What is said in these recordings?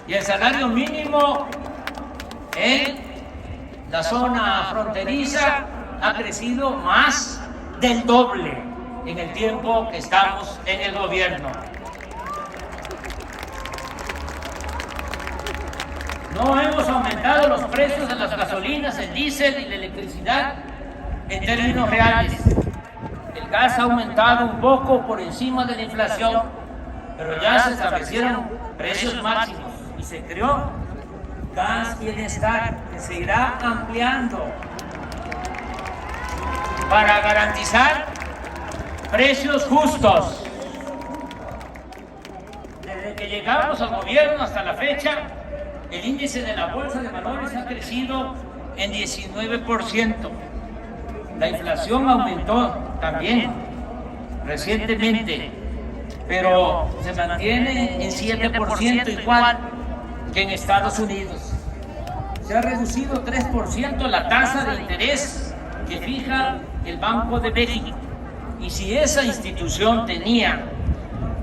Y el salario mínimo en la zona fronteriza ha crecido más del doble en el tiempo que estamos en el gobierno. No hemos aumentado los precios de las gasolinas, el diésel y la electricidad en términos reales. El gas ha aumentado un poco por encima de la inflación, pero ya se establecieron precios máximos y se creó Gas Bienestar, que se irá ampliando para garantizar precios justos. Desde que llegamos al gobierno hasta la fecha, el índice de la Bolsa de Valores ha crecido en 19%. La inflación aumentó también recientemente, pero se mantiene en 7%, igual que en Estados Unidos. Se ha reducido 3% la tasa de interés que fija el Banco de México. Y si esa institución tenía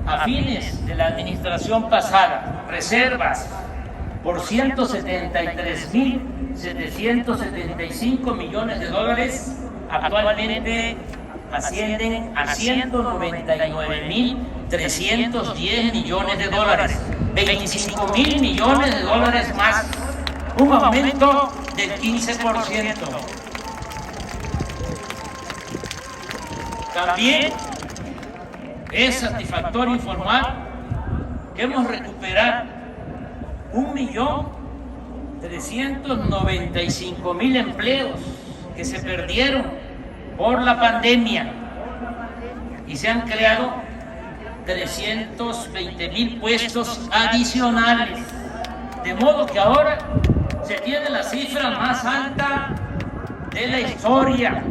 a fines de la administración pasada reservas por 173.775 millones de dólares, actualmente ascienden a 199.310 millones de dólares, 25.000 millones de dólares más, un aumento del 15%. También es satisfactorio informar que hemos recuperado 1.395.000 empleos que se perdieron por la pandemia y se han creado 320.000 puestos adicionales, de modo que ahora se tiene la cifra más alta de la historia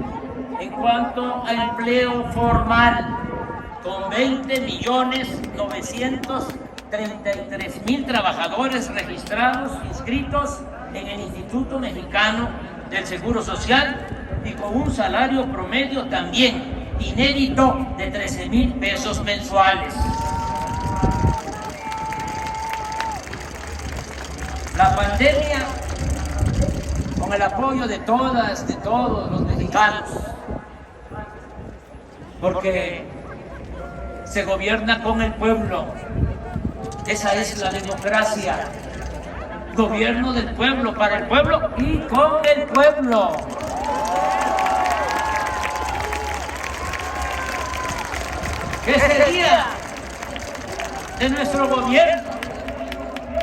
en cuanto a empleo formal, con 20.933.000 trabajadores registrados, inscritos en el Instituto Mexicano del Seguro Social y con un salario promedio también inédito de 13,000 pesos mensuales. La pandemia, con el apoyo de todas, de todos los mexicanos, porque se gobierna con el pueblo. Esa es la democracia. Gobierno del pueblo, para el pueblo y con el pueblo. ¿Qué sería de nuestro gobierno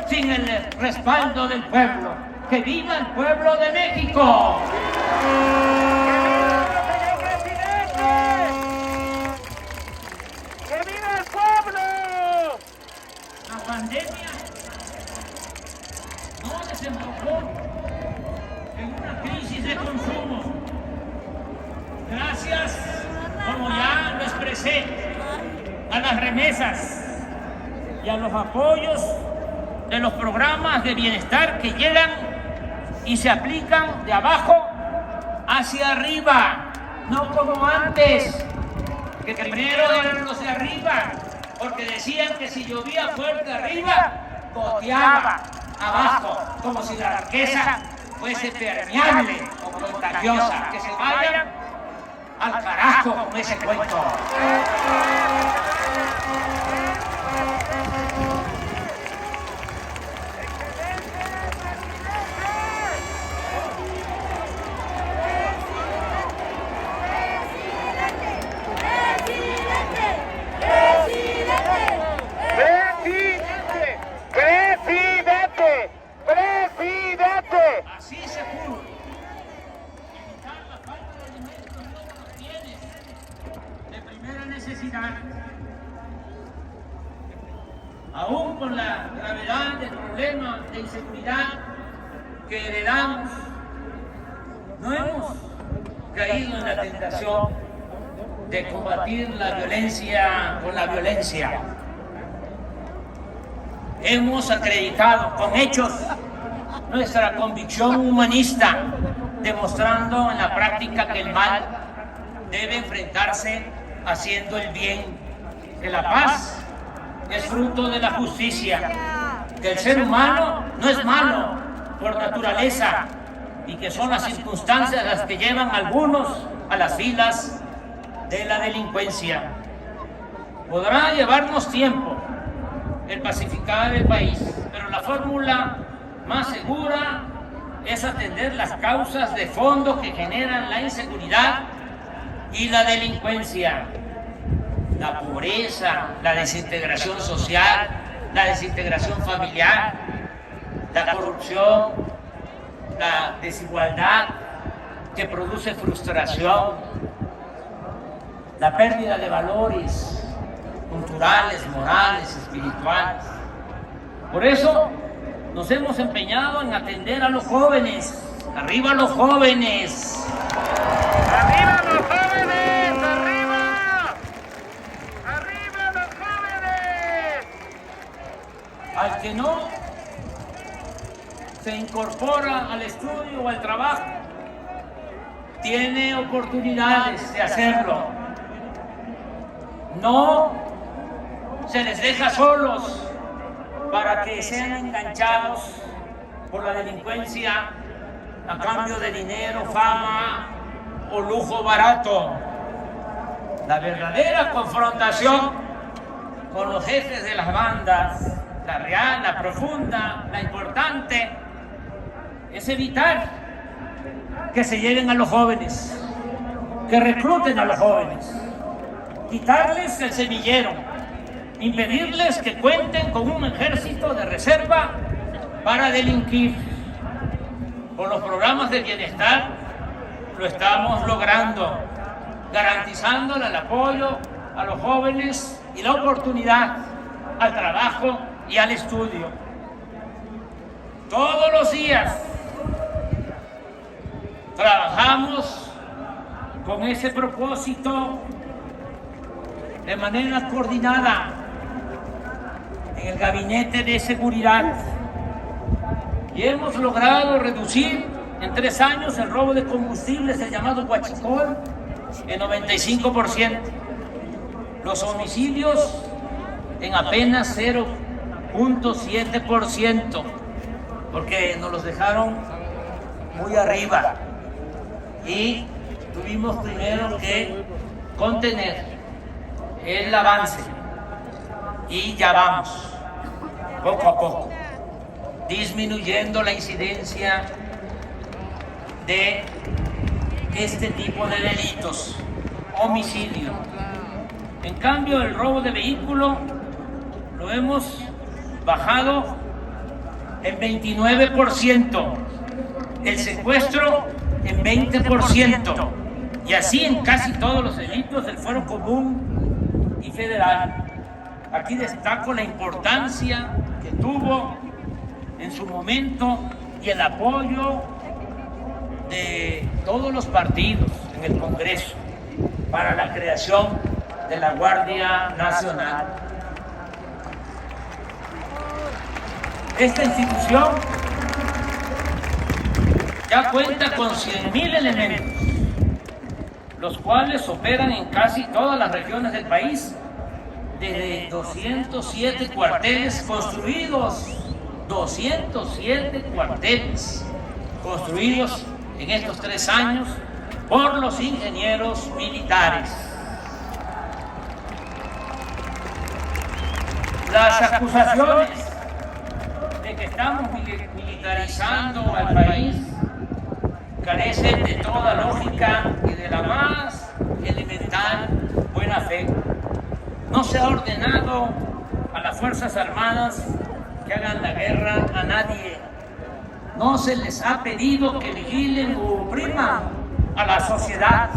sin el respaldo del pueblo? ¡Que viva el pueblo de México! La pandemia no desembocó en una crisis de consumo. Gracias, como ya lo expresé, a las remesas y a los apoyos de los programas de bienestar que llegan y se aplican de abajo hacia arriba, no como antes, que primero eran los de arriba, porque decían que si llovía fuerte arriba, goteaba abajo, como si la riqueza fuese permeable o contagiosa. Que se vayan al carajo con ese cuento. Así se pudo evitar la falta de alimentos y otros bienes de primera necesidad. Aún con la gravedad del problema de inseguridad que heredamos, no hemos caído en la tentación de combatir la violencia con la violencia. Hemos acreditado con hechos nuestra convicción humanista, demostrando en la práctica que el mal debe enfrentarse haciendo el bien, que la paz es fruto de la justicia, que el ser humano no es malo por naturaleza y que son las circunstancias las que llevan a algunos a las filas de la delincuencia. Podrá llevarnos tiempo el pacificar el país, pero la fórmula más segura es atender las causas de fondo que generan la inseguridad y la delincuencia. La pobreza, la desintegración social, la desintegración familiar, la corrupción, la desigualdad que produce frustración, la pérdida de valores culturales, morales, espirituales. Por eso nos hemos empeñado en atender a los jóvenes. ¡Arriba los jóvenes! ¡Arriba los jóvenes! ¡Arriba! ¡Arriba los jóvenes! Al que no se incorpora al estudio o al trabajo, tiene oportunidades de hacerlo. No se les deja solos para que sean enganchados por la delincuencia a cambio de dinero, fama o lujo barato. La verdadera confrontación con los jefes de las bandas, la real, la profunda, la importante, es evitar que se lleven a los jóvenes, que recluten a los jóvenes, quitarles el semillero, impedirles que cuenten con un ejército de reserva para delinquir. Con los programas de bienestar lo estamos logrando, garantizándole el apoyo a los jóvenes y la oportunidad al trabajo y al estudio. Todos los días trabajamos con ese propósito de manera coordinada en el Gabinete de Seguridad y hemos logrado reducir en 3 años el robo de combustibles, el llamado huachicol, en 95%. Los homicidios en apenas 0.7%, porque nos los dejaron muy arriba y tuvimos primero que contener el avance y ya vamos poco a poco disminuyendo la incidencia de este tipo de delitos, homicidio. En cambio, el robo de vehículo lo hemos bajado en 29%, el secuestro en 20%, y así en casi todos los delitos del fuero común y federal. Aquí destaco la importancia que tuvo en su momento y el apoyo de todos los partidos en el Congreso para la creación de la Guardia Nacional. Esta institución ya cuenta con 100.000 elementos, los cuales operan en casi todas las regiones del país, desde 207 cuarteles construidos, 207 cuarteles construidos en estos 3 años por los ingenieros militares. Las acusaciones de que estamos militarizando al país carecen de toda lógica y de la más elemental buena fe. No se ha ordenado a las Fuerzas Armadas que hagan la guerra a nadie. No se les ha pedido que vigilen o opriman a la sociedad,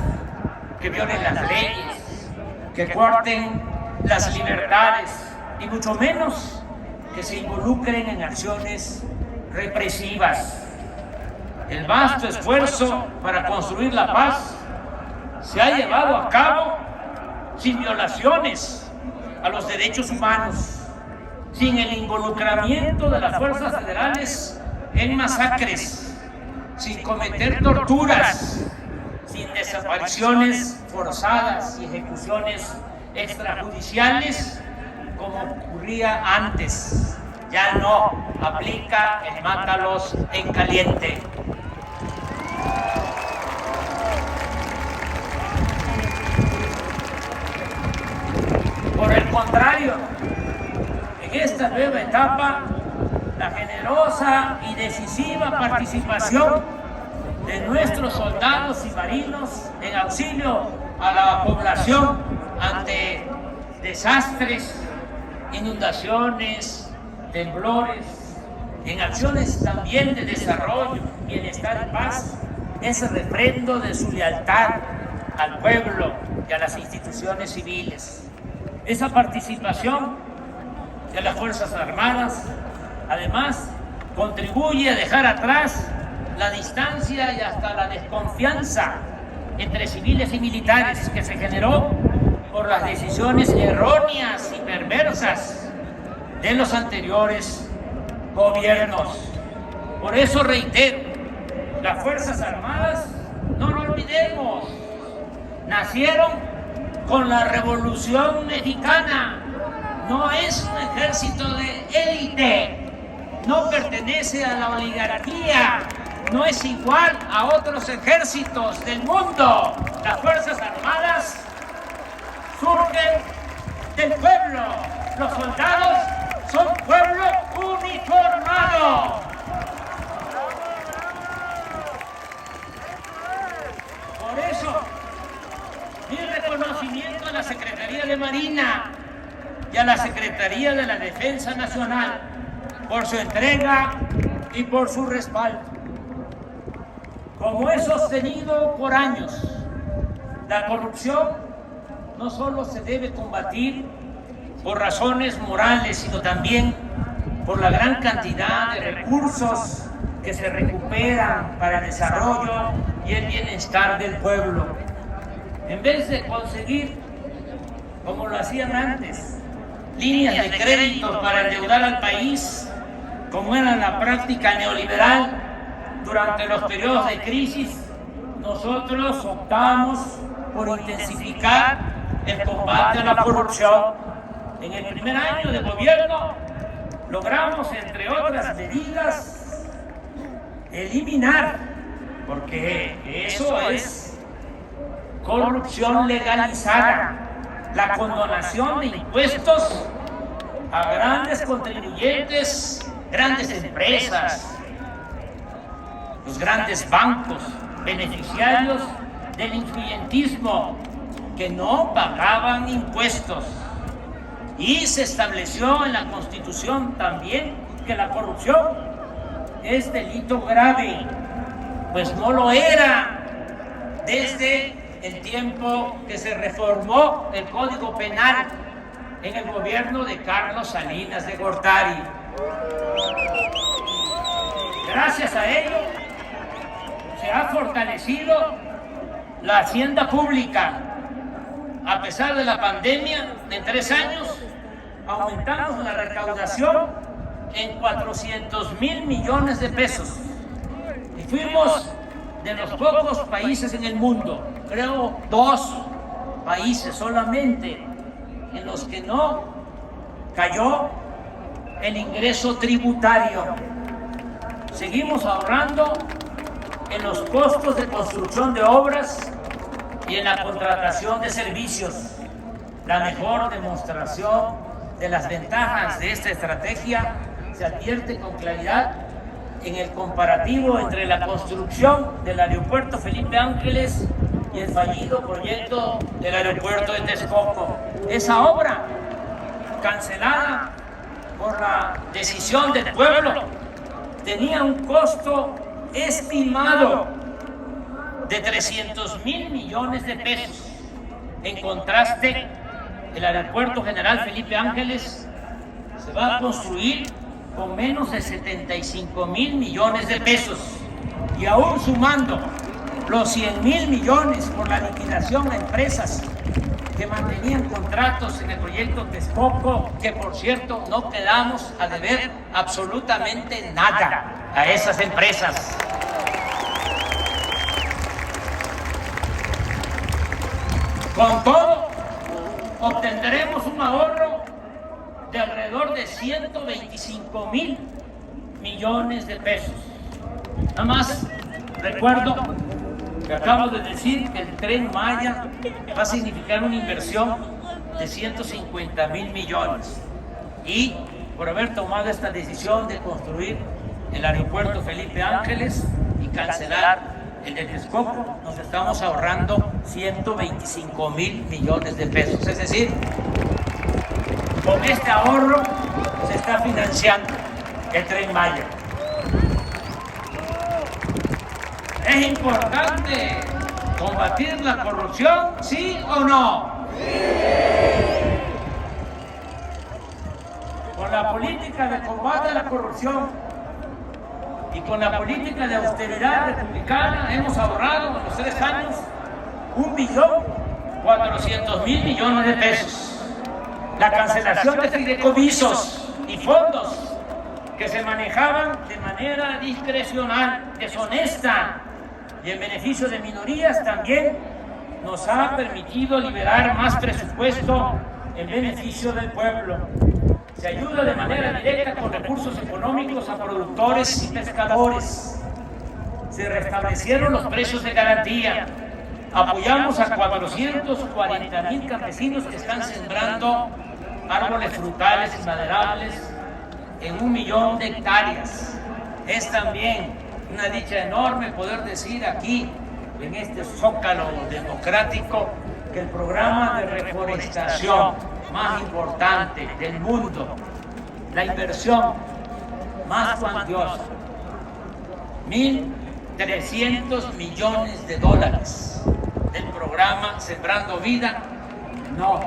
que violen las leyes, que corten las libertades y mucho menos que se involucren en acciones represivas. El vasto esfuerzo para construir la paz se ha llevado a cabo sin violaciones a los derechos humanos, sin el involucramiento de las fuerzas federales en masacres, sin cometer torturas, sin desapariciones forzadas y ejecuciones extrajudiciales como ocurría antes, ya no aplica el mátalos en caliente. Por el contrario, en esta nueva etapa, la generosa y decisiva participación de nuestros soldados y marinos en auxilio a la población ante desastres, inundaciones, temblores, en acciones también de desarrollo, bienestar y paz, es refrendo de su lealtad al pueblo y a las instituciones civiles. Esa participación de las Fuerzas Armadas, además, contribuye a dejar atrás la distancia y hasta la desconfianza entre civiles y militares que se generó por las decisiones erróneas y perversas de los anteriores gobiernos. Por eso reitero, las Fuerzas Armadas, no lo olvidemos, nacieron con la Revolución Mexicana. No es un ejército de élite, no pertenece a la oligarquía, no es igual a otros ejércitos del mundo. Las Fuerzas Armadas surgen del pueblo. Los soldados son pueblo uniformado. Por eso, mi reconocimiento a la Secretaría de Marina y a la Secretaría de la Defensa Nacional por su entrega y por su respaldo. Como he sostenido por años, la corrupción no solo se debe combatir por razones morales, sino también por la gran cantidad de recursos que se recuperan para el desarrollo y el bienestar del pueblo. En vez de conseguir, como lo hacían antes, líneas de crédito para endeudar al país, como era la práctica neoliberal durante los periodos de crisis, nosotros optamos por intensificar el combate a la corrupción. En el primer año de gobierno logramos, entre otras medidas, eliminar, porque eso es corrupción legalizada, la condonación de impuestos a grandes contribuyentes, grandes empresas, los grandes bancos beneficiarios del influyentismo que no pagaban impuestos. Y se estableció en la Constitución también que la corrupción es delito grave, pues no lo era desde el tiempo que se reformó el Código Penal en el gobierno de Carlos Salinas de Gortari. Gracias a ello se ha fortalecido la hacienda pública. A pesar de la pandemia, en 3 años aumentamos la recaudación en 400,000 millones de pesos. Y fuimos de los pocos países en el mundo, creo 2 países solamente, en los que no cayó el ingreso tributario. Seguimos ahorrando en los costos de construcción de obras y en la contratación de servicios. La mejor demostración de las ventajas de esta estrategia se advierte con claridad en el comparativo entre la construcción del aeropuerto Felipe Ángeles y el fallido proyecto del aeropuerto de Texcoco. Esa obra, cancelada por la decisión del pueblo, tenía un costo estimado de 300,000 millones de pesos. En contraste, el aeropuerto General Felipe Ángeles se va a construir con menos de 75,000 millones de pesos, y aún sumando los 100,000 millones por la liquidación a empresas que mantenían contratos en el proyecto Texcoco, que por cierto no quedamos a deber absolutamente nada a esas empresas. Con todo, obtendremos un ahorro de alrededor de 125,000 millones de pesos. Nada más recuerdo que acabo de decir que el Tren Maya va a significar una inversión de 150,000 millones. Y por haber tomado esta decisión de construir el aeropuerto Felipe Ángeles y cancelar el de Texcoco, nos estamos ahorrando 125,000 millones de pesos. Es decir, con este ahorro se está financiando el Tren Maya. ¿Es importante combatir la corrupción, sí o no? Con la política de combate a la corrupción y con la política de austeridad republicana hemos ahorrado en los 3 años 1.400.000 millones de pesos. La cancelación de fideicomisos y fondos que se manejaban de manera discrecional, deshonesta y en beneficio de minorías también nos ha permitido liberar más presupuesto en beneficio del pueblo. Se ayuda de manera directa con recursos económicos a productores y pescadores. Se restablecieron los precios de garantía. Apoyamos a 440,000 campesinos que están sembrando árboles frutales y maderables en 1 millón de hectáreas. Es también una dicha enorme poder decir aquí, en este zócalo democrático, que el programa de reforestación más importante del mundo, la inversión más cuantiosa, 1.300 millones de dólares del programa Sembrando Vida, no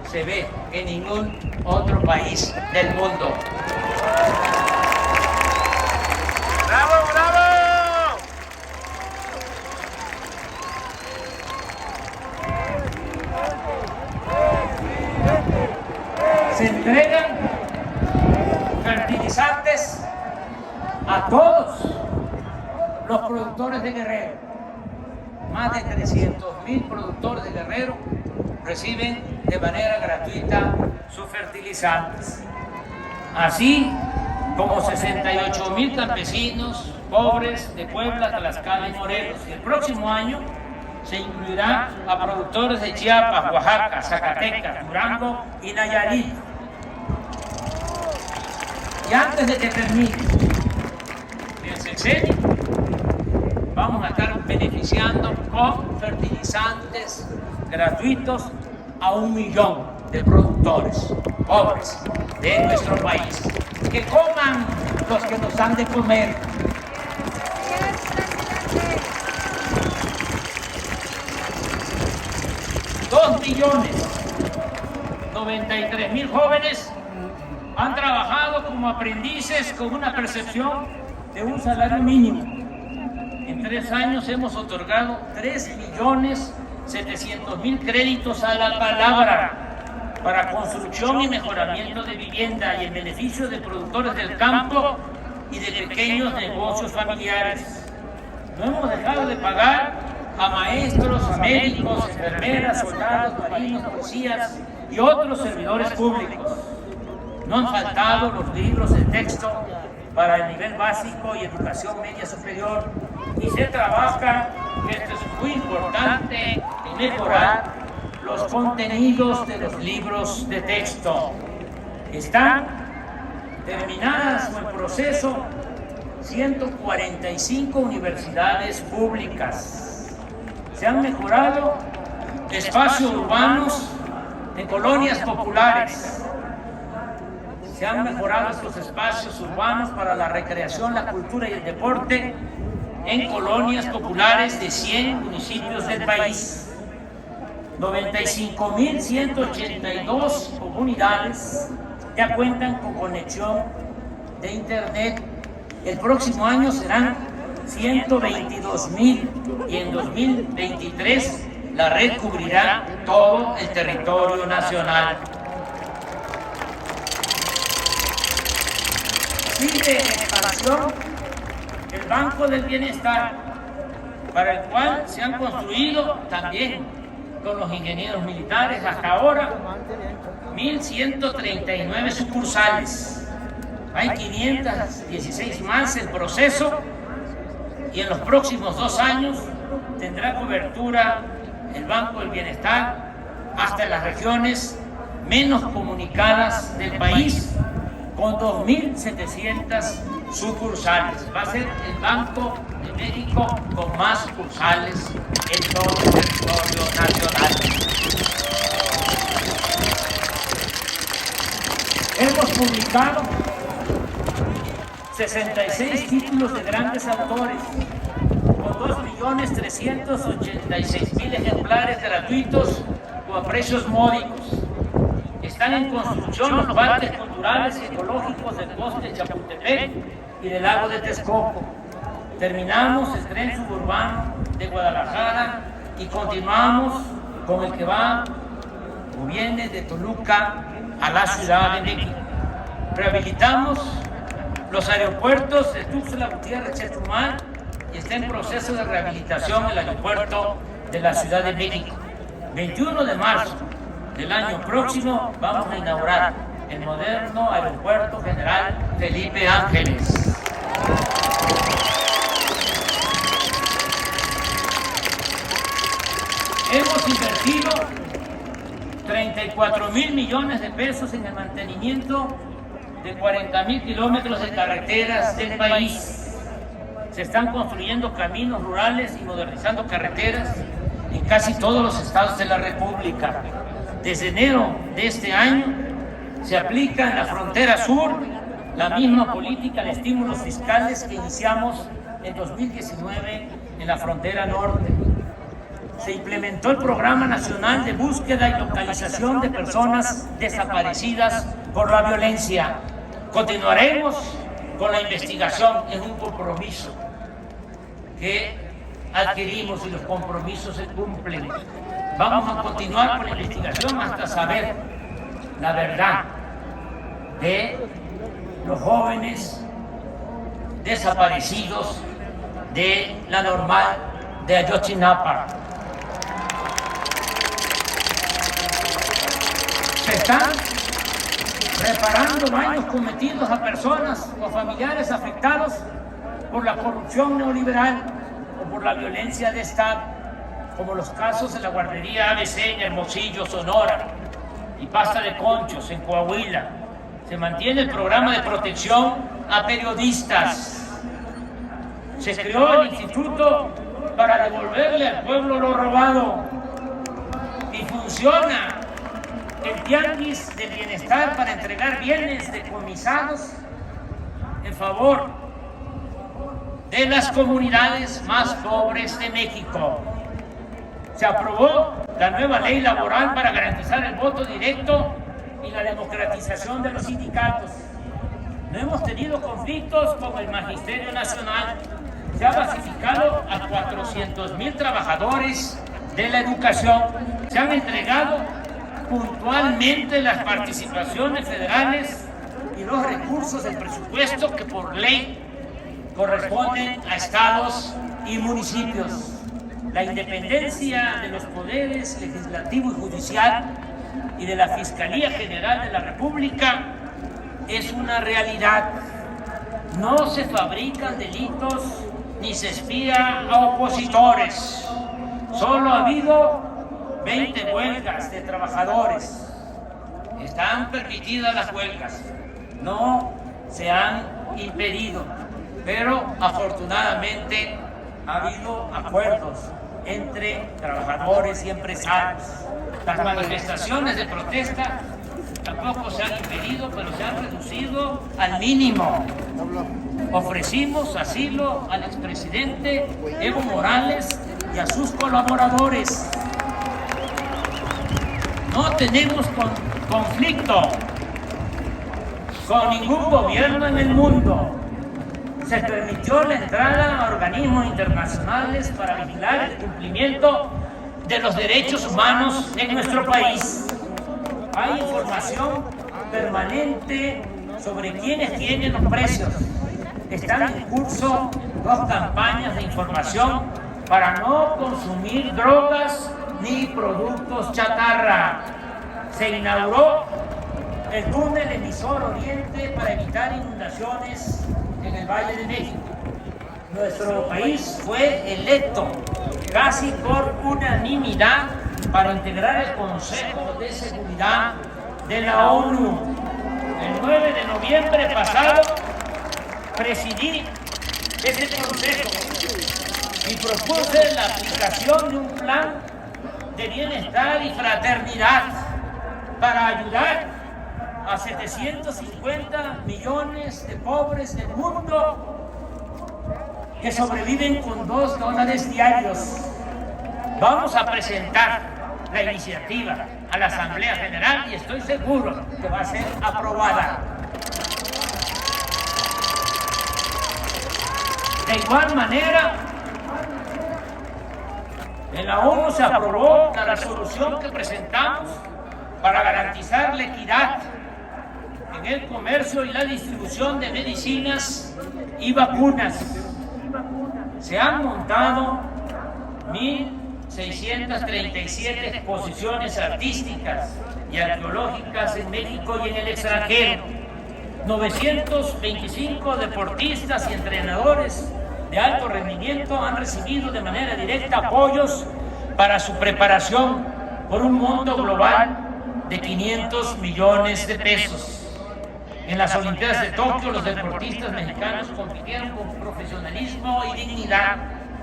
se ve en ningún otro país del mundo. ¡Bravo, bravo! Se entregan fertilizantes a todos los productores de Guerrero. Más de 300,000 productores de Guerrero reciben de manera gratuita sus fertilizantes. Así como 68,000 campesinos pobres de Puebla, Tlaxcala y Morelos. Y el próximo año se incluirá a productores de Chiapas, Oaxaca, Zacatecas, Durango y Nayarit. Y antes de que termine el sexenio, vamos a estar beneficiando con fertilizantes gratuitos a 1 millón de productores pobres de nuestro país. Que coman los que nos han de comer. $2.093.000 jóvenes han trabajado como aprendices con una percepción de un salario mínimo. En 3 años hemos otorgado 3.700.000 créditos a la palabra para construcción y mejoramiento de vivienda y en beneficio de productores del campo y de pequeños negocios familiares. No hemos dejado de pagar a maestros, a médicos, enfermeras, soldados, marinos, policías y otros servidores públicos. No han faltado los libros de texto para el nivel básico y educación media superior. Y se trabaja, esto es muy importante, en mejorar los contenidos de los libros de texto. Están terminadas o en proceso 145 universidades públicas. Se han mejorado espacios urbanos de colonias populares. Se han mejorado estos espacios urbanos para la recreación, la cultura y el deporte en colonias populares de 100 municipios del país. 95.182 comunidades ya cuentan con conexión de internet. El próximo año serán 122.000 y en 2023 la red cubrirá todo el territorio nacional. Sigue en expansión el Banco del Bienestar, para el cual se han construido también con los ingenieros militares hasta ahora 1.139 sucursales. Hay 516 más en proceso y en los próximos 2 años tendrá cobertura el Banco del Bienestar hasta las regiones menos comunicadas del país, con 2.700 sucursales. Va a ser el Banco de México con más sucursales en todo el territorio nacional. Hemos publicado 66 títulos de grandes autores, con 2.386.000 ejemplares gratuitos o a precios módicos. Están en construcción los parques culturales y ecológicos del Bosque de Chapultepec y del Lago de Texcoco. Terminamos el tren suburbano de Guadalajara y continuamos con el que va o viene de Toluca a la Ciudad de México. Rehabilitamos los aeropuertos de Tuxtla Gutiérrez, Chetumal, y está en proceso de rehabilitación el aeropuerto de la Ciudad de México. 21 de marzo del año próximo vamos a inaugurar el moderno Aeropuerto General Felipe Ángeles. Hemos invertido 34,000 millones de pesos en el mantenimiento de 40,000 kilómetros de carreteras del país. Se están construyendo caminos rurales y modernizando carreteras en casi todos los estados de la República. Desde enero de este año se aplica en la frontera sur la misma política de estímulos fiscales que iniciamos en 2019 en la frontera norte. Se implementó el Programa Nacional de Búsqueda y Localización de Personas Desaparecidas por la Violencia. Continuaremos con la investigación, es un compromiso que adquirimos y los compromisos se cumplen. Vamos a continuar con la investigación hasta saber la verdad de los jóvenes desaparecidos de la Normal de Ayotzinapa. Se están reparando daños cometidos a personas o familiares afectados por la corrupción neoliberal o por la violencia de Estado, como los casos de la guardería ABC en Hermosillo, Sonora, y Pasta de Conchos en Coahuila. Se mantiene el programa de protección a periodistas. Se creó el Instituto para devolverle al pueblo lo robado y funciona el Tianguis del Bienestar para entregar bienes decomisados en favor de las comunidades más pobres de México. Se aprobó la nueva ley laboral para garantizar el voto directo y la democratización de los sindicatos. No hemos tenido conflictos con el Magisterio Nacional. Se ha basificado a 400,000 trabajadores de la educación. Se han entregado puntualmente las participaciones federales y los recursos del presupuesto que por ley corresponden a estados y municipios. La independencia de los poderes legislativo y judicial y de la Fiscalía General de la República es una realidad. No se fabrican delitos ni se espía a opositores. Solo ha habido 20 huelgas de trabajadores. Están permitidas las huelgas, no se han impedido, pero afortunadamente ha habido acuerdos entre trabajadores y empresarios. Las manifestaciones de protesta tampoco se han impedido, pero se han reducido al mínimo. Ofrecimos asilo al expresidente Evo Morales y a sus colaboradores. No tenemos conflicto con ningún gobierno en el mundo. Se permitió la entrada a organismos internacionales para vigilar el cumplimiento de los derechos humanos en nuestro país. Hay información permanente sobre quiénes tienen los precios. Están en curso 2 campañas de información para no consumir drogas ni productos chatarra. Se inauguró el túnel emisor oriente para evitar inundaciones en el Valle de México. Nuestro país fue electo casi por unanimidad para integrar el Consejo de Seguridad de la ONU. El 9 de noviembre pasado presidí ese consejo y propuse la aplicación de un plan de bienestar y fraternidad para ayudar a 750 millones de pobres del mundo que sobreviven con $2 diarios. Vamos a presentar la iniciativa a la Asamblea General y estoy seguro que va a ser aprobada. De igual manera, en la ONU se aprobó la resolución que presentamos para garantizar la equidad en el comercio y la distribución de medicinas y vacunas. Se han montado 1.637 exposiciones artísticas y arqueológicas en México y en el extranjero. 925 deportistas y entrenadores de alto rendimiento han recibido de manera directa apoyos para su preparación por un monto global de 500 millones de pesos. En las Olimpiadas de Tokio, los deportistas mexicanos compitieron con profesionalismo y dignidad.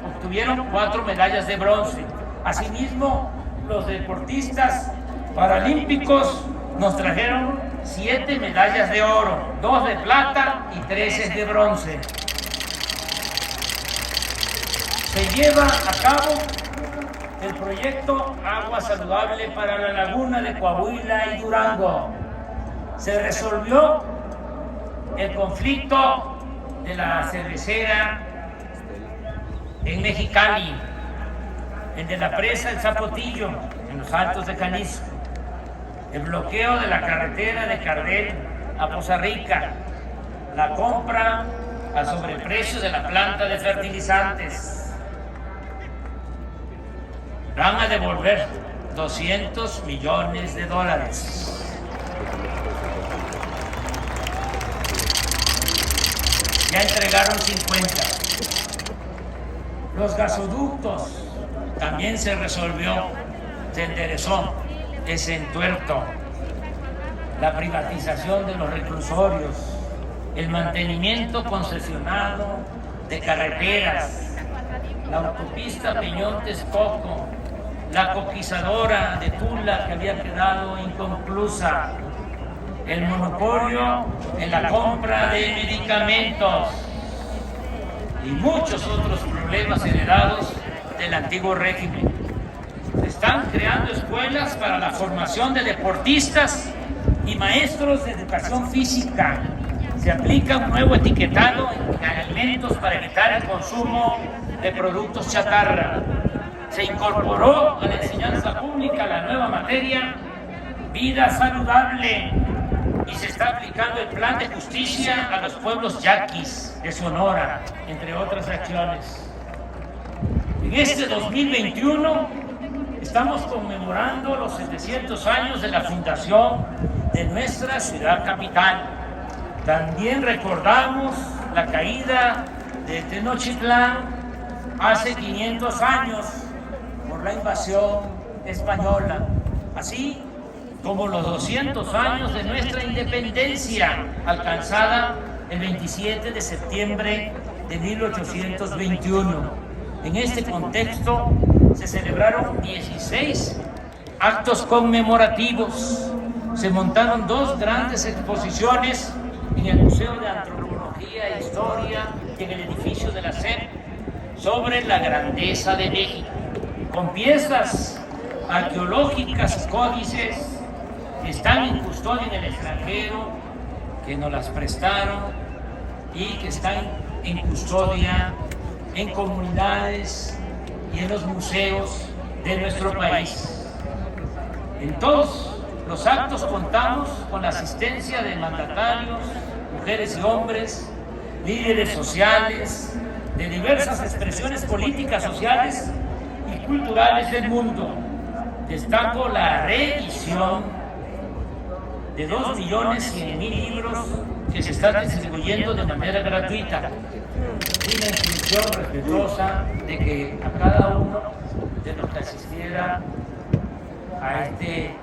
Obtuvieron 4 medallas de bronce. Asimismo, los deportistas paralímpicos nos trajeron 7 medallas de oro, 2 de plata y 3 de bronce. Se lleva a cabo el proyecto Agua Saludable para la Laguna de Coahuila y Durango. Se resolvió el conflicto de la cervecera en Mexicali, el de la presa El Zapotillo, en los Altos de Jalisco, el bloqueo de la carretera de Cardel a Poza Rica, la compra a sobreprecio de la planta de fertilizantes. Van a devolver $200 millones. Ya entregaron 50. Los gasoductos también se resolvió, se enderezó ese entuerto. La privatización de los reclusorios, el mantenimiento concesionado de carreteras, la autopista Peñón-Texcoco, la coquizadora de Tula que había quedado inconclusa, el monopolio en la compra de medicamentos y muchos otros problemas heredados del antiguo régimen. Se están creando escuelas para la formación de deportistas y maestros de educación física. Se aplica un nuevo etiquetado en alimentos para evitar el consumo de productos chatarra. Se incorporó a la enseñanza pública la nueva materia Vida Saludable y se está aplicando el plan de justicia a los pueblos yaquis de Sonora, entre otras acciones. En este 2021 estamos conmemorando los 700 años de la fundación de nuestra ciudad capital. También recordamos la caída de Tenochtitlán hace 500 años por la invasión española, así como los 200 años de nuestra independencia, alcanzada el 27 de septiembre de 1821. En este contexto se celebraron 16 actos conmemorativos. Se montaron 2 grandes exposiciones en el Museo de Antropología e Historia y en el edificio de la SEP sobre la grandeza de México, con piezas arqueológicas, códices que están en custodia en el extranjero, que nos las prestaron y que están en custodia en comunidades y en los museos de nuestro país. En todos los actos contamos con la asistencia de mandatarios, mujeres y hombres, líderes sociales, de diversas expresiones políticas, sociales y culturales del mundo. Destaco la reedición de 2.100.000 libros que se están distribuyendo de manera gratuita, y la instrucción respetuosa de que a cada uno de los que asistiera a este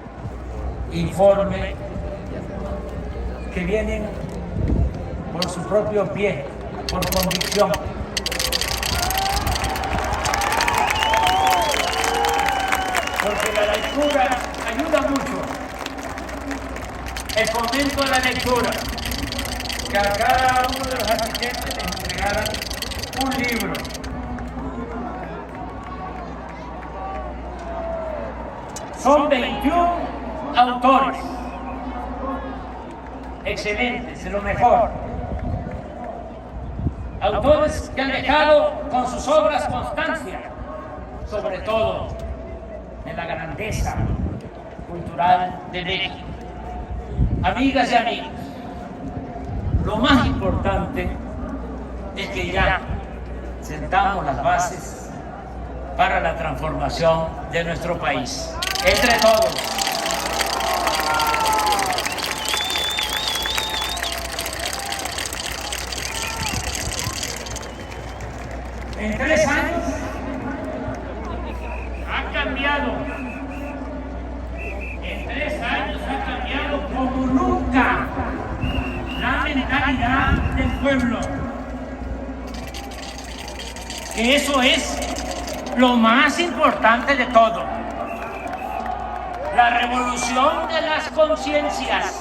informe, que vienen por su propio pie, por convicción. Porque la lectura ayuda mucho. El fomento de la lectura, que a cada uno de los asistentes le entregaran un libro. Son 21 autores, excelentes, de lo mejor. Autores que han dejado con sus obras constancia, sobre todo en la grandeza cultural de México. Amigas y amigos, lo más importante es que ya sentamos las bases para la transformación de nuestro país. Entre todos. En 3 años ha cambiado. En 3 años ha cambiado como nunca la mentalidad del pueblo. Que eso es lo más importante de todo. La revolución de las conciencias,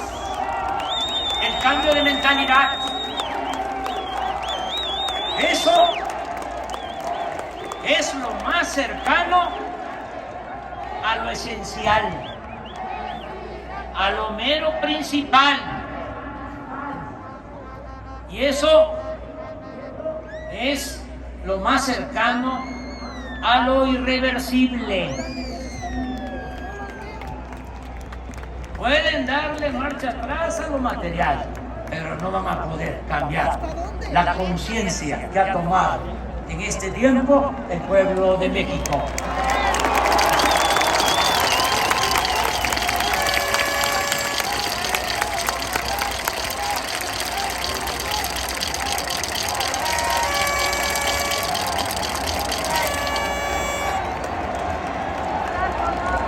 el cambio de mentalidad. Eso es lo más cercano a lo esencial, a lo mero principal. Y eso es lo más cercano a lo irreversible. Pueden darle marcha atrás a lo material, pero no van a poder cambiar la conciencia que ha tomado en este tiempo el pueblo de México.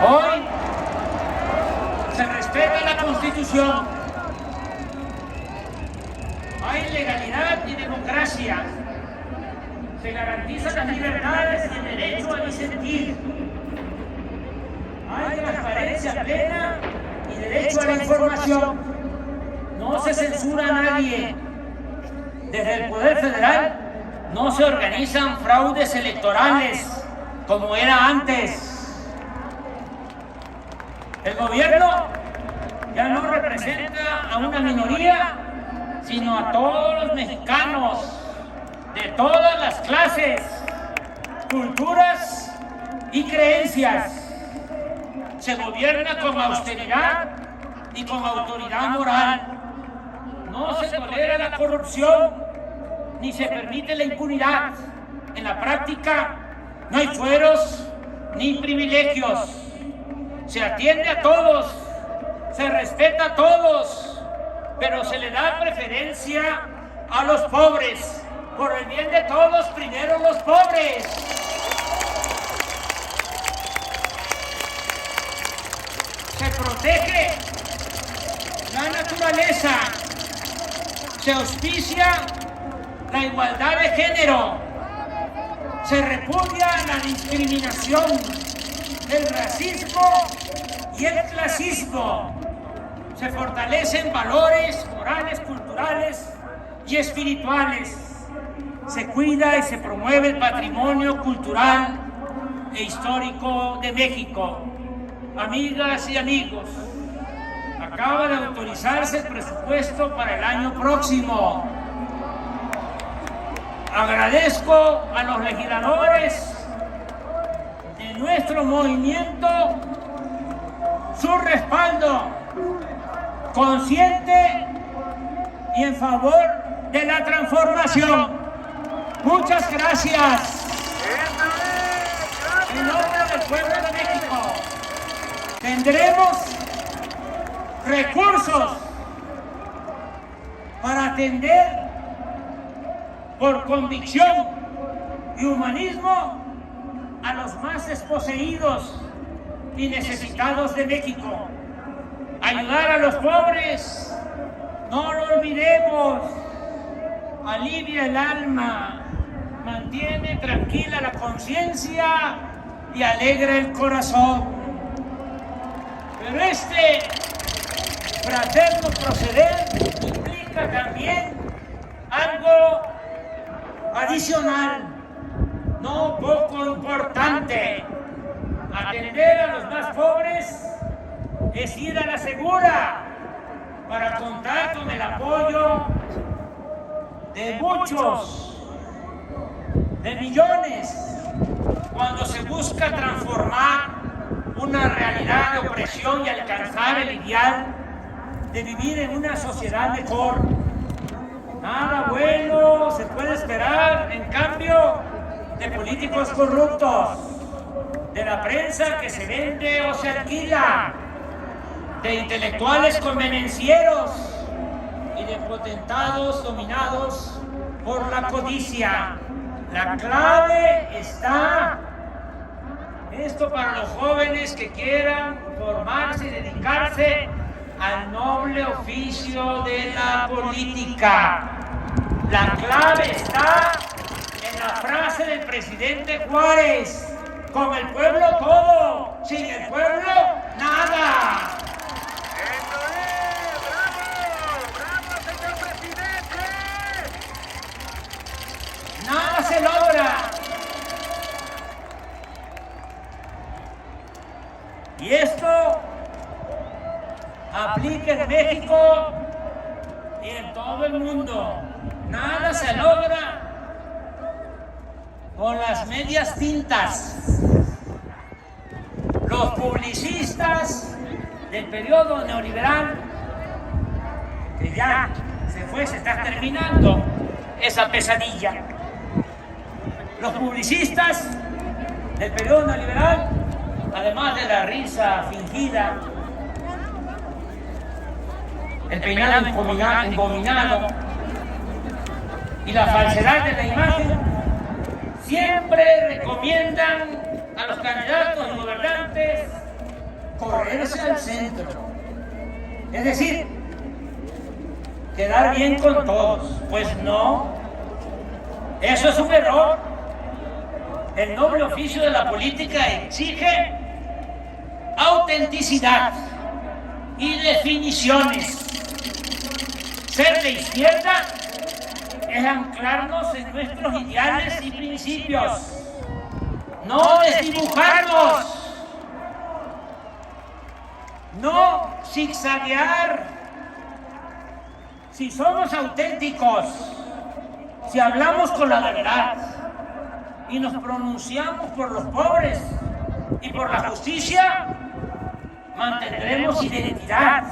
Hoy se respeta la Constitución, hay legalidad y democracia, se garantizan las libertades y el derecho a disentir, hay transparencia plena y derecho a la información, no se censura a nadie. Desde el Poder Federal no se organizan fraudes electorales como era antes. El gobierno ya no representa a una minoría, sino a todos los mexicanos, de todas las clases, culturas y creencias. Se gobierna con austeridad y con autoridad moral. No se tolera la corrupción, ni se permite la impunidad. En la práctica no hay fueros ni privilegios. Se atiende a todos, se respeta a todos, pero se le da preferencia a los pobres. Por el bien de todos, primero los pobres. Se protege la naturaleza, se auspicia la igualdad de género, se repudia la discriminación, el racismo y el clasismo. Se fortalecen valores morales, culturales y espirituales. Se cuida y se promueve el patrimonio cultural e histórico de México. Amigas y amigos, acaba de autorizarse el presupuesto para el año próximo. Agradezco a los legisladores de nuestro movimiento su respaldo consciente y en favor de la transformación. Muchas gracias. En nombre del pueblo de México, tendremos recursos para atender por convicción y humanismo a los más desposeídos y necesitados de México. Ayudar a los pobres, no lo olvidemos, alivia el alma, mantiene tranquila la conciencia y alegra el corazón. Pero este fraterno proceder implica también algo adicional, no poco importante. Atender a los más pobres es ir a la segura para contar con el apoyo de muchos, de millones, cuando se busca transformar una realidad de opresión y alcanzar el ideal de vivir en una sociedad mejor. Nada bueno se puede esperar, en cambio, de políticos corruptos, de la prensa que se vende o se alquila, de intelectuales convenencieros y de potentados dominados por la codicia. La clave está esto para los jóvenes que quieran formarse y dedicarse al noble oficio de la política. La clave está en la frase del presidente Juárez: con el pueblo todo, sin el pueblo nada. ¡Eso es! ¡Bravo! ¡Bravo, señor presidente! Nada se logra. Y esto aplica en México y en todo el mundo. Nada se logra con las medias tintas. Los publicistas del periodo neoliberal, que ya se está terminando esa pesadilla. Los publicistas del periodo neoliberal, además de la risa fingida, el peinado engominado y la falsedad de la imagen, siempre recomiendan a los candidatos y gobernantes correrse al centro. Es decir, quedar bien con todos. Pues no, eso es un error. El noble oficio de la política exige autenticidad y definiciones. Ser de izquierda es anclarnos en nuestros ideales y principios, no desdibujarnos, no zigzaguear. Si somos auténticos, si hablamos con la verdad y nos pronunciamos por los pobres y por la justicia, mantendremos identidad,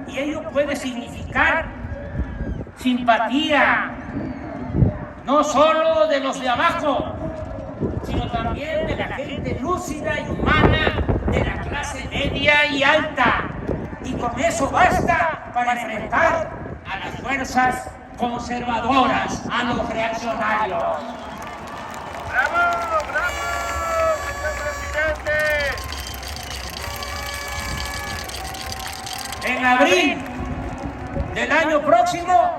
y ello puede significar simpatía, no solo de los de abajo, sino también de la gente lúcida y humana de la clase media y alta. Y con eso basta para enfrentar a las fuerzas conservadoras, a los reaccionarios. ¡Bravo! ¡Bravo, señor presidente! En abril del año próximo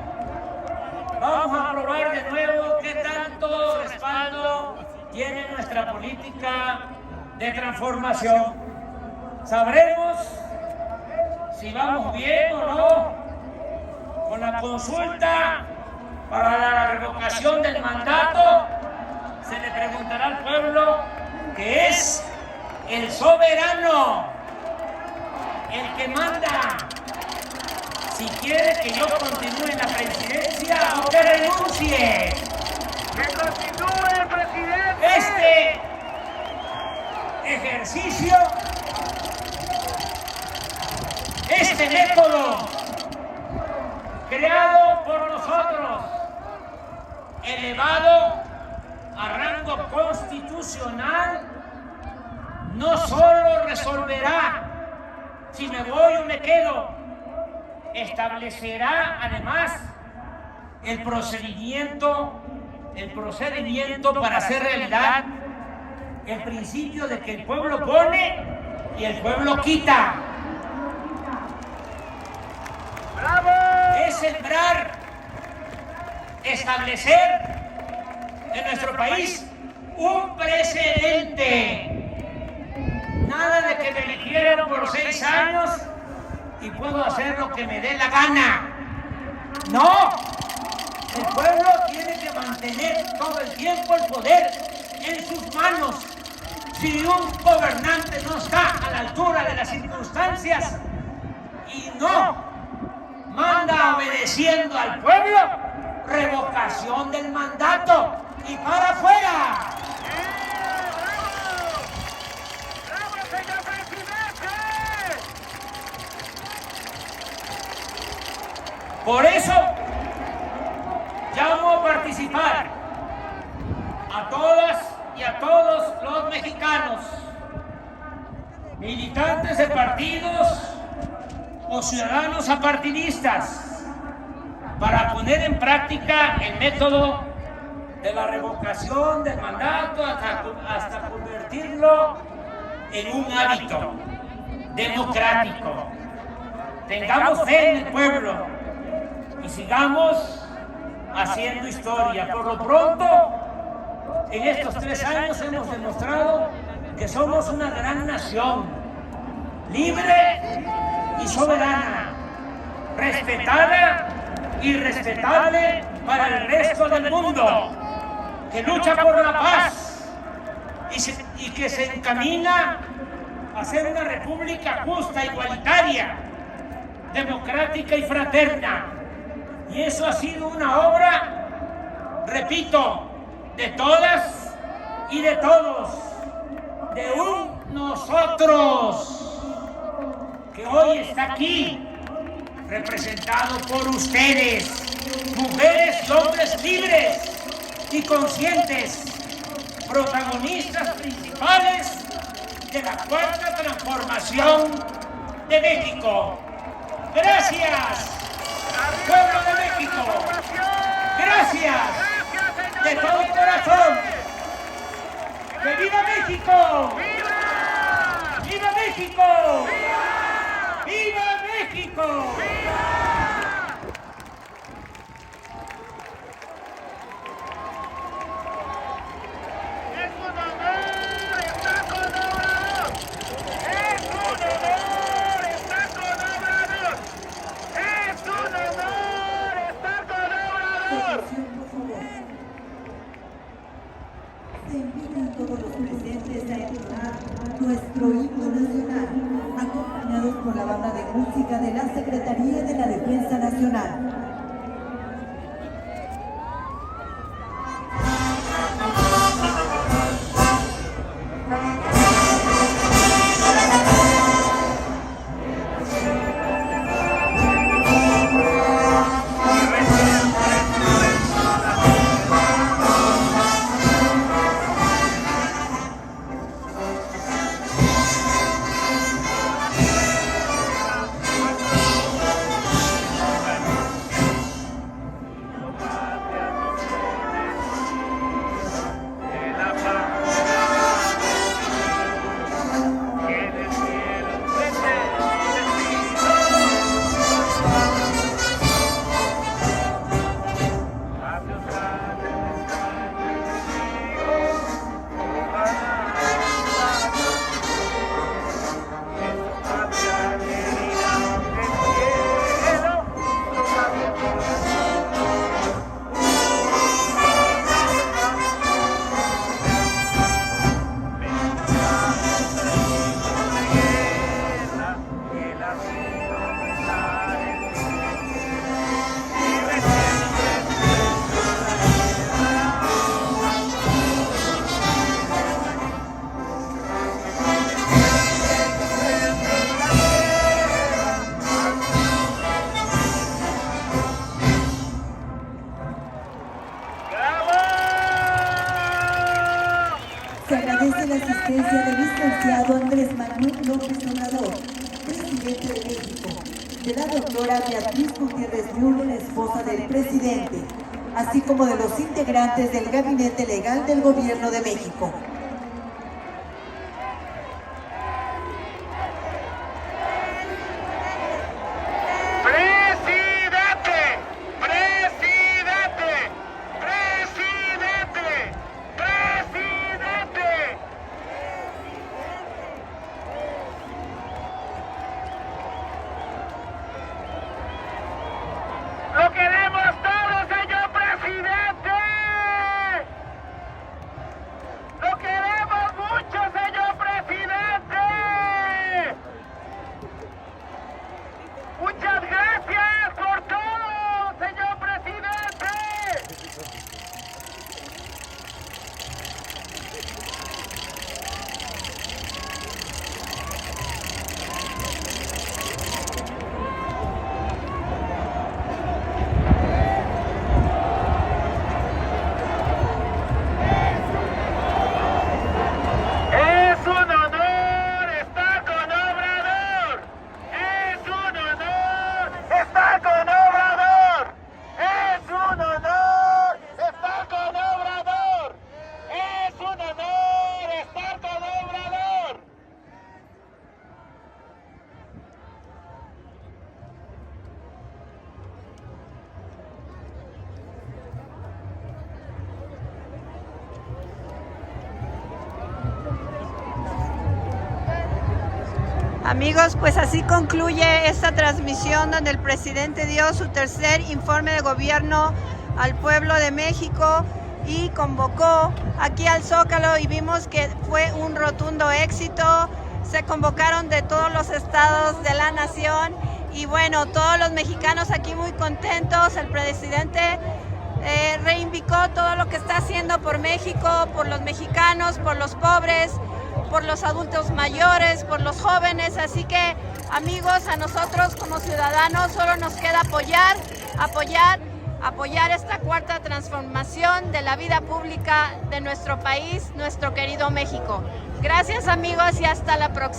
vamos a probar de nuevo qué tanto respaldo tiene nuestra política de transformación. Sabremos si vamos bien o no con la consulta para la revocación del mandato. Se le preguntará al pueblo, que es el soberano, el que manda, si quiere que yo continúe en la presidencia o que renuncie. ¡Que continúe el presidente! Este ejercicio, este método creado por nosotros, elevado a rango constitucional, no solo resolverá si me voy o me quedo, establecerá además el procedimiento para hacer realidad el principio de que el pueblo pone y el pueblo quita. ¡Bravo! Es sembrar, establecer en nuestro país un precedente. Nada de que me eligieron por 6 años y puedo hacer lo que me dé la gana. No, el pueblo tiene que mantener todo el tiempo el poder en sus manos. Si un gobernante no está a la altura de las circunstancias y no manda obedeciendo al pueblo, revocación del mandato y para afuera. ¡Bravo, señor presidente! Por eso llamo a participar a todas y a todos los mexicanos, militantes de partidos o ciudadanos apartidistas, para poner en práctica el método de la revocación del mandato hasta convertirlo en un hábito democrático. Tengamos fe en el pueblo y sigamos haciendo historia. Por lo pronto, en estos 3 años hemos demostrado que somos una gran nación, libre y soberana, respetada y respetable para el resto del mundo, que lucha por la paz y que se encamina a ser una república justa, igualitaria, democrática y fraterna. Y eso ha sido una obra, repito, de todas y de todos, de un nosotros que hoy está aquí, representado por ustedes, mujeres y hombres libres y conscientes, protagonistas principales de la cuarta transformación de México. Gracias, pueblo de México. Gracias de todo corazón. ¡Que viva México! ¡Viva! ¡Viva México! ¡Viva México! ¡Es un honor estar con Obrador! ¡Es un honor estar con Obrador! ¡Es un honor estar con Obrador! Se invitan todos los presentes a entonar nuestro himno nacional, acompañados por la banda de música de la Secretaría de la Defensa Nacional. Se agradece la asistencia del licenciado Andrés Manuel López Obrador, presidente de México, de la doctora Beatriz Gutiérrez Müller, esposa del presidente, así como de los integrantes del Gabinete Legal del Gobierno de México. ¡Lo queremos todo, señor presidente! ¡Lo queremos mucho, señor presidente! ¡Muchas gracias por todo, señor presidente! Es un honor estar con Obrador. Es un honor estar con Obrador. Es un honor estar con Obrador. Es un honor estar con Obrador. Amigos, pues así concluye esta transmisión donde el presidente dio su tercer informe de gobierno al pueblo de México y convocó aquí al Zócalo y vimos que fue un rotundo éxito. Se convocaron de todos los estados de la nación y bueno, todos los mexicanos aquí muy contentos. El presidente reivindicó todo lo que está haciendo por México, por los mexicanos, por los pobres, por los adultos mayores, por los jóvenes. Así que, amigos, a nosotros como ciudadanos solo nos queda apoyar esta cuarta transformación de la vida pública de nuestro país, nuestro querido México. Gracias, amigos, y hasta la próxima.